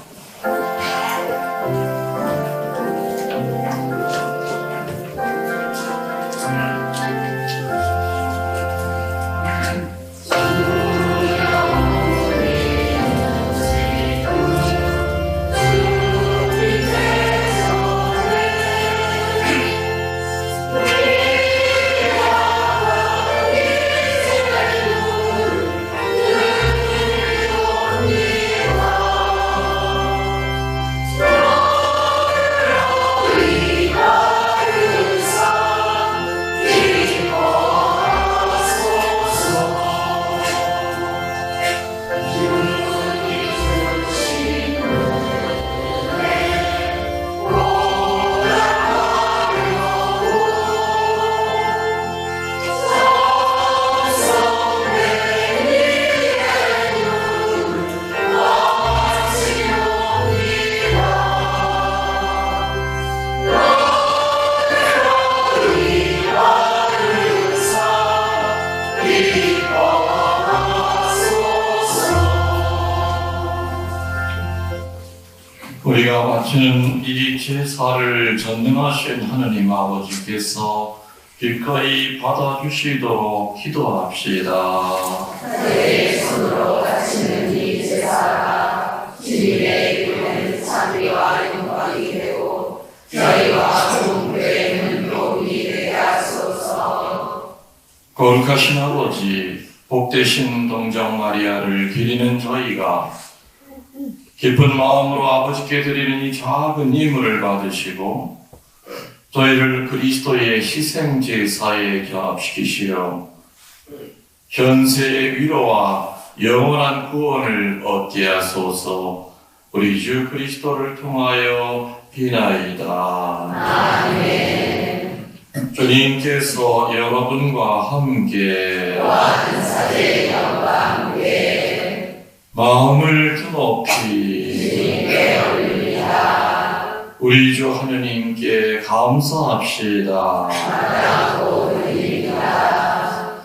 [SPEAKER 5] 우리가 바치는 이 제사를 전능하신 하느님 아버지께서 기꺼이 받아주시도록 기도합시다.
[SPEAKER 7] 내 손으로 바치는 이 제사가 주님의 이름은 찬미와 영광이 되고 저희와 공교회는 복이 되게 하소서.
[SPEAKER 5] 거룩하신 아버지, 복되신 동정 마리아를 기리는 저희가 기쁜 마음으로 아버지께 드리는 이 작은 예물을 받으시고 저희를 그리스도의 희생 제사에 결합시키시어 현세의 위로와 영원한 구원을 얻게 하소서. 우리 주 그리스도를 통하여 비나이다.
[SPEAKER 7] 아멘.
[SPEAKER 5] 주님께서 여러분과 함께
[SPEAKER 7] 사제 영과 함께
[SPEAKER 5] 마음을 드높이
[SPEAKER 7] 주님께 올립니다.
[SPEAKER 5] 우리 주 하느님께 감사합시다.
[SPEAKER 7] 마다하고 올립니다.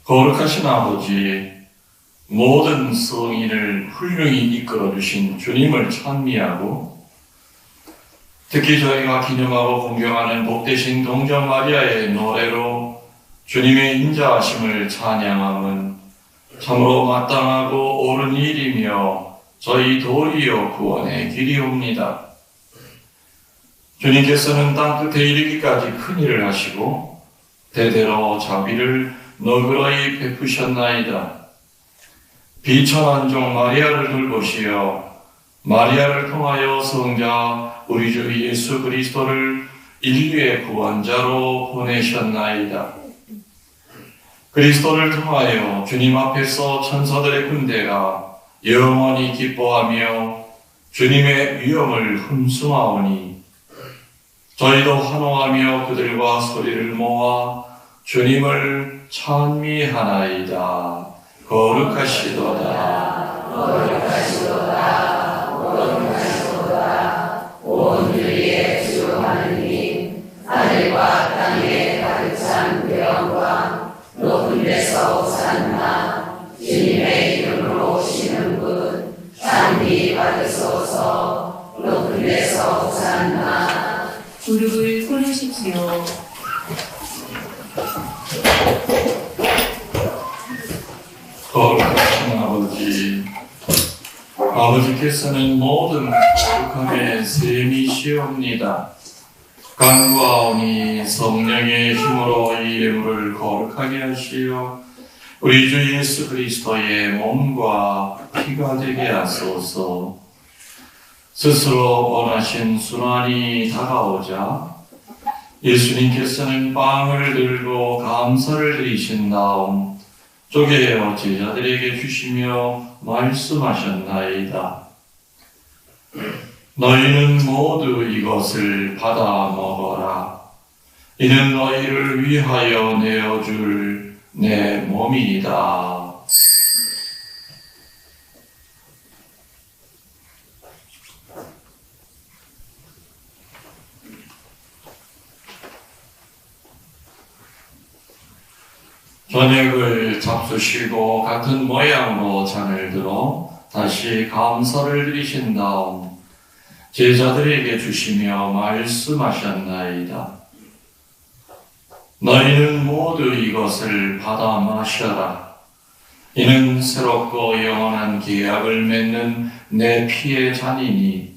[SPEAKER 5] 거룩하신 아버지, 모든 성인을 훌륭히 이끌어 주신 주님을 찬미하고 특히 저희가 기념하고 공경하는 복되신 동정 마리아의 노래로 주님의 인자하심을 찬양함은 참으로 마땅하고 옳은 일이며 저희 도리어 구원의 길이옵니다. 주님께서는 땅끝에 이르기까지 큰 일을 하시고 대대로 자비를 너그러이 베푸셨나이다. 비천한 종 마리아를 돌보시어 마리아를 통하여 성자 우리 주 예수 그리스도를 인류의 구원자로 보내셨나이다. 그리스도를 통하여 주님 앞에서 천사들의 군대가 영원히 기뻐하며 주님의 위엄을 흠숭하오니 저희도 환호하며 그들과 소리를 모아 주님을 찬미하나이다. 거룩하시도다.
[SPEAKER 7] 거룩하시도다. 거룩하시도다. 온 유리의 주 하느님, 하늘과 땅에 가득 찬 그 영광, 높은 데서 오산나, 주님의 이름으로 오시는 분, 찬미 받으소서. 높은 데서 오산나.
[SPEAKER 1] 무릎을 꿇으십시오.
[SPEAKER 5] 거룩하신 아버지, 아버지께서는 모든 거룩함의 셈이시옵니다. 간구하오니 성령의 힘으로 이 예물을 거룩하게 하시어 우리 주 예수 그리스도의 몸과 피가 되게 하소서. 스스로 원하신 순환이 다가오자 예수님께서는 빵을 들고 감사를 드리신 다음 쪼개어 제자들에게 주시며 말씀하셨나이다. 너희는 모두 이것을 받아 먹어라. 이는 너희를 위하여 내어줄 내 몸이다. 저녁을 잡수시고 같은 모양으로 잔을 들어 다시 감사를 드리신 다음 제자들에게 주시며 말씀하셨나이다. 너희는 모두 이것을 받아 마셔라. 이는 새롭고 영원한 계약을 맺는 내 피의 잔이니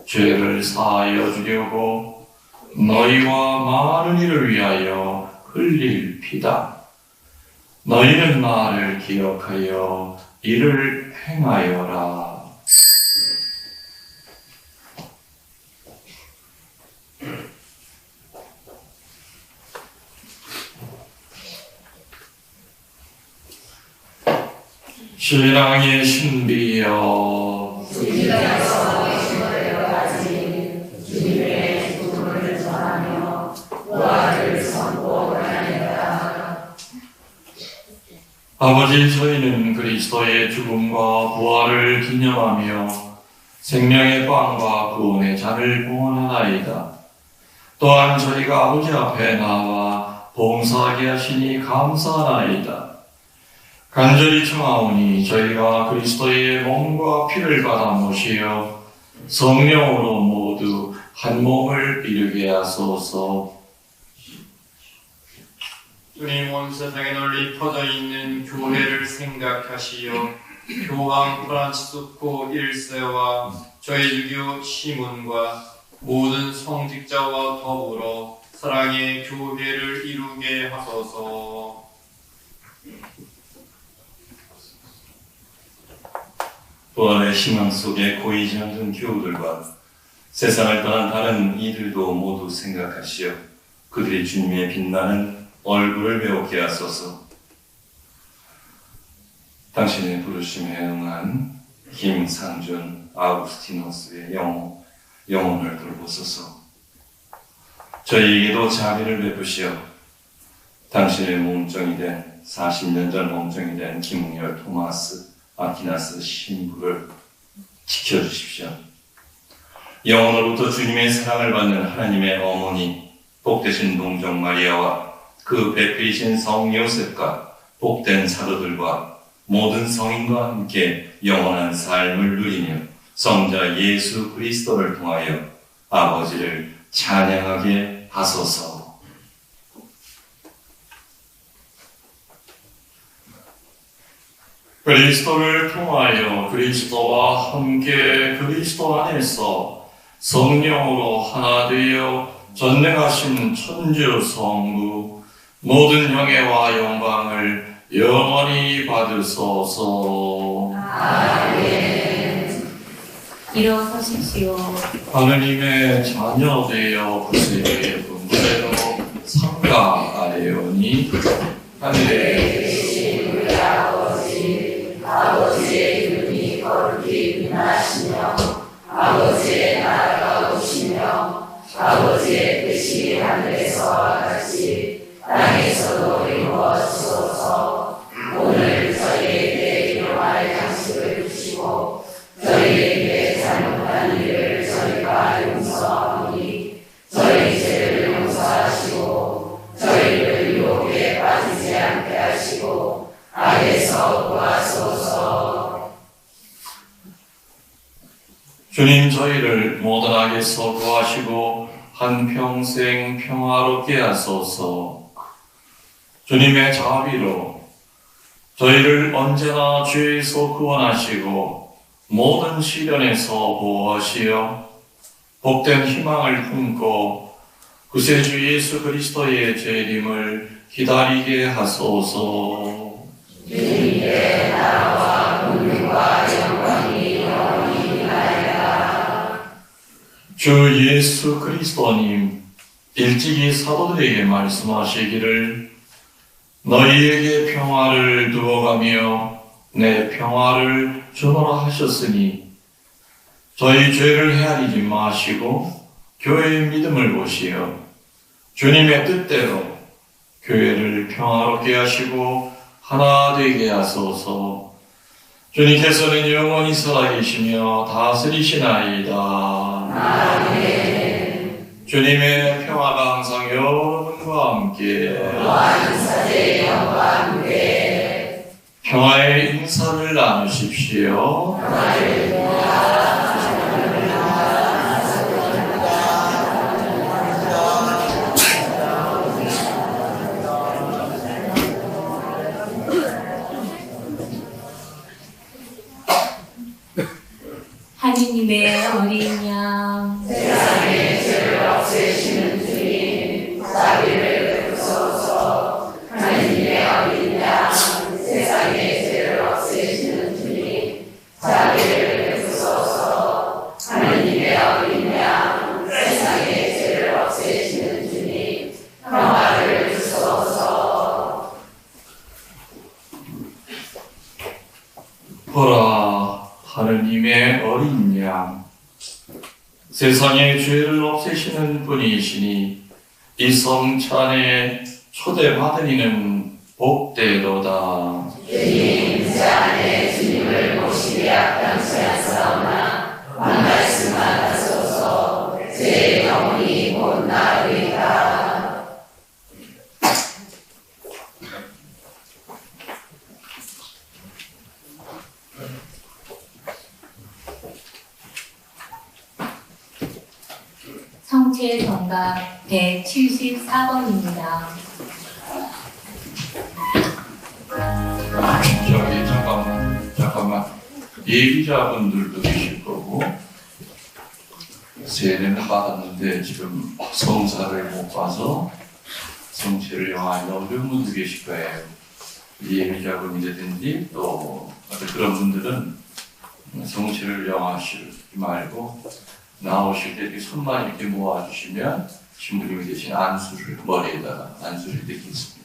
[SPEAKER 5] 죄를 사하여 주려고 너희와 많은 이를 위하여 흘릴 피다. 너희는 나를 기억하여 이를 행하여라. 신랑의 신비여,
[SPEAKER 7] 주님께서 이시되어가지 주님의 죽음을 전하며 부활을 선포하였다.
[SPEAKER 5] 아버지, 저희는 그리스도의 죽음과 부활을 기념하며 생명의 빵과 구원의 잔을 봉헌하나이다. 또한 저희가 아버지 앞에 나와 봉사하게 하시니 감사하나이다. 간절히 청하오니 저희가 그리스도의 몸과 피를 받아 모시어 성령으로 모두 한 몸을 이루게 하소서.
[SPEAKER 2] 주님, 온 세상에 널리 퍼져 있는 교회를 생각하시어 교황 프란치스코 1세와 저희 유교 시문과 모든 성직자와 더불어 사랑의 교회를 이루게 하소서.
[SPEAKER 4] 부활의 희망 속에 고이지 않는 교우들과 세상을 떠난 다른 이들도 모두 생각하시어 그들이 주님의 빛나는 얼굴을 배우게 하소서. 당신의 부르심에 응한 김상준 아우구스티노스의 영혼을 돌보소서. 저희에게도 자비를 베푸시어 당신의 몸종이 된 40년 전 몸종이 된 김웅열 토마스 아퀴나스 신부를 지켜주십시오. 영원으로부터 주님의 사랑을 받는 하나님의 어머니 복되신 동정 마리아와 그 배필이신 성 요셉과 복된 사도들과 모든 성인과 함께 영원한 삶을 누리며 성자 예수 그리스도를 통하여 아버지를 찬양하게 하소서.
[SPEAKER 5] 그리스도를 통하여 그리스도와 함께 그리스도 안에서 성령으로 하나 되어 전능하신 천주 성부 모든 형애와 영광을 영원히 받으소서.
[SPEAKER 7] 아멘.
[SPEAKER 1] 일어서십시오.
[SPEAKER 5] 하느님의 자녀 되어 구세의 분부대로 상가하려니 하늘에
[SPEAKER 7] 계신 우리 아버지의 이름이 거룩히 빛나시며 아버지의 나라가 오시며 아버지의 뜻이 하늘에서와 같이 땅에서도 이루어지소서. 오늘 저희에게 일용할 양식을 주시고 저희에게 잘못한 일을 저희가 용서하오니 저희 죄를 용서하시고 저희를 유혹에 빠지지 않게 하시고 악에서 구하소서.
[SPEAKER 5] 주님, 저희를 모든 악에서 구하시고 한평생 평화롭게 하소서. 주님의 자비로 저희를 언제나 죄에서 구원하시고 모든 시련에서 보호하시어 복된 희망을 품고 구세주 예수 그리스도의 재림을 기다리게 하소서.
[SPEAKER 7] 주님의 나라와 권능과 영광이 영원히 있나이다.
[SPEAKER 5] 주 예수 그리스도님, 일찍이 사도들에게 말씀하시기를 너희에게 평화를 두어가며 내 평화를 주노라 하셨으니 저희 죄를 헤아리지 마시고 교회의 믿음을 보시어 주님의 뜻대로 교회를 평화롭게 하시고 하나 되게 하소서. 주님께서는 영원히 살아계시며 다스리시나이다.
[SPEAKER 7] 아멘.
[SPEAKER 5] 주님의 평화가 항상 여러분과 함께
[SPEAKER 7] 또한 사제의 영과 함께
[SPEAKER 5] 평화의 인사를 나누십시오.
[SPEAKER 1] 하느님의 어린 양,
[SPEAKER 7] 세상의 죄를 없애시는 주님, 자비를 베푸소서. 하느님의 어린 양, 세상의 죄를 없애시는 주님, 자비를 베푸소서. 하느님의 어린 양, 세상의 죄를 없애시는 주님, 평화를 주소서.
[SPEAKER 5] 보라, 하느님의 어린 양, 세상의 죄를 없애시는 분이시니 이 성찬에 초대받은 이는 복되도다.
[SPEAKER 7] 주님, 제 안에 주님을 모시게 앞당치 않사오나 한 말씀만 하소서. 제 영혼이 곧 나으리다.
[SPEAKER 1] 성취의 정답 174번입니다.
[SPEAKER 5] 저기 잠깐만. 예비자분들도 계실 거고 세례는 받았는데 지금 성사를 못 봐서 성취를 영하기 어려운 분도 계실 거예요. 예비자분이라든지 또 그런 분들은 성취를 영하시지 말고 나오실 때 이렇게 손만 이렇게 모아주시면 신부님이 대신 안수를 머리에다가 안수를 드리겠습니다.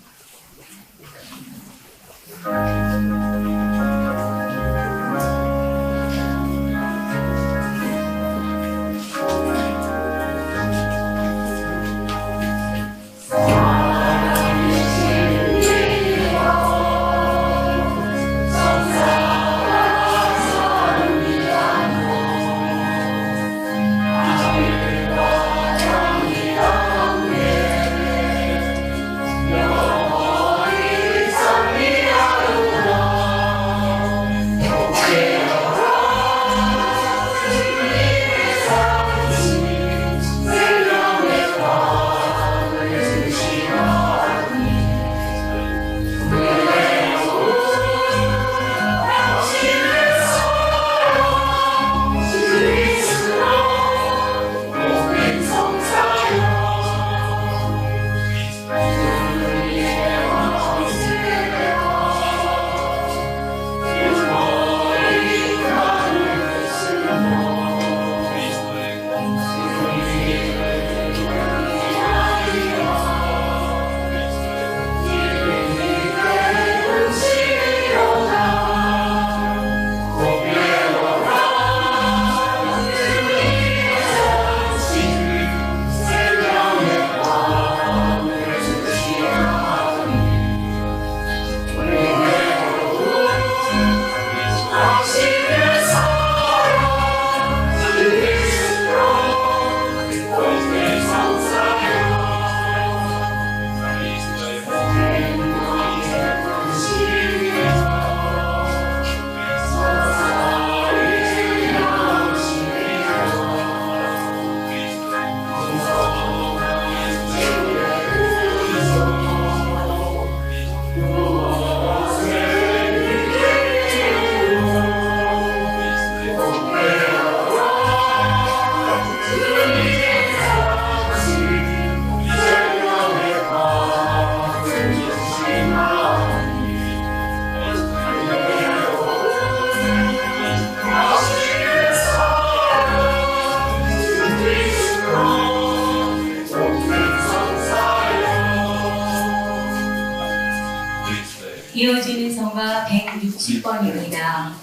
[SPEAKER 1] 이어지는 성가 160번입니다.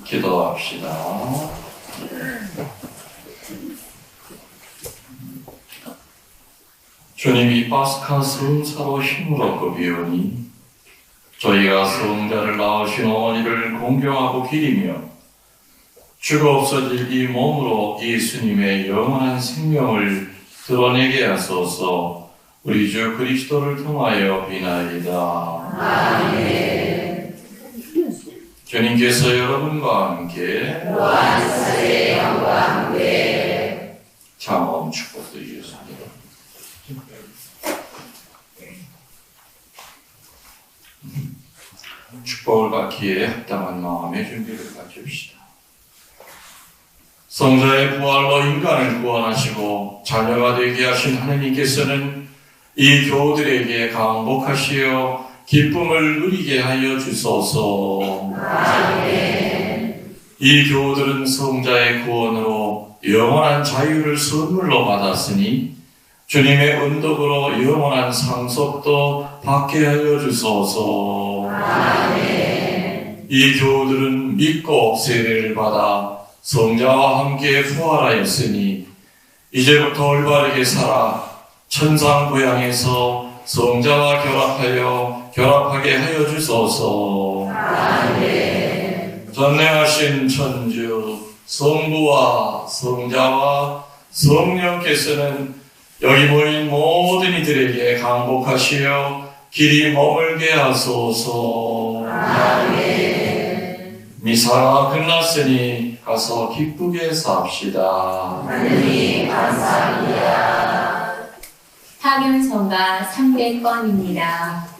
[SPEAKER 5] 기도합시다. 주님이 파스카 성사로 힘을 얻고 비오니 저희가 성자를 낳으신 어머니를 공경하고 기리며 주가 없어질 이 몸으로 예수님의 영원한 생명을 드러내게 하소서. 우리 주 그리스도를 통하여 비나이다.
[SPEAKER 7] 아멘.
[SPEAKER 5] 주님께서 여러분과 함께
[SPEAKER 7] 또한 사제의 영과 함께
[SPEAKER 5] 장엄 축복드리겠습니다. 축복을 받기에 합당한 마음의 준비를 갖춥시다. 성자의 부활로 인간을 구원하시고 자녀가 되게 하신 하느님께서는 이 교우들에게 강복하시어 기쁨을 누리게 하여 주소서.
[SPEAKER 7] 아멘.
[SPEAKER 5] 이 교우들은 성자의 구원으로 영원한 자유를 선물로 받았으니 주님의 은덕으로 영원한 상속도 받게 하여 주소서.
[SPEAKER 7] 아멘.
[SPEAKER 5] 이 교우들은 믿고 세례를 받아 성자와 함께 부활하였으니 이제부터 올바르게 살아 천상 고향에서 성자와 결합하게 하여 주소서.
[SPEAKER 7] 아멘.
[SPEAKER 5] 전능하신 천주 성부와 성자와 성령께서는 여기 모인 모든 이들에게 강복하시어 길이 머물게 하소서.
[SPEAKER 7] 아멘.
[SPEAKER 5] 미사가 끝났으니 가서 기쁘게 삽시다.
[SPEAKER 7] 하느님 감사합니다.
[SPEAKER 1] 파견성가 300건입니다.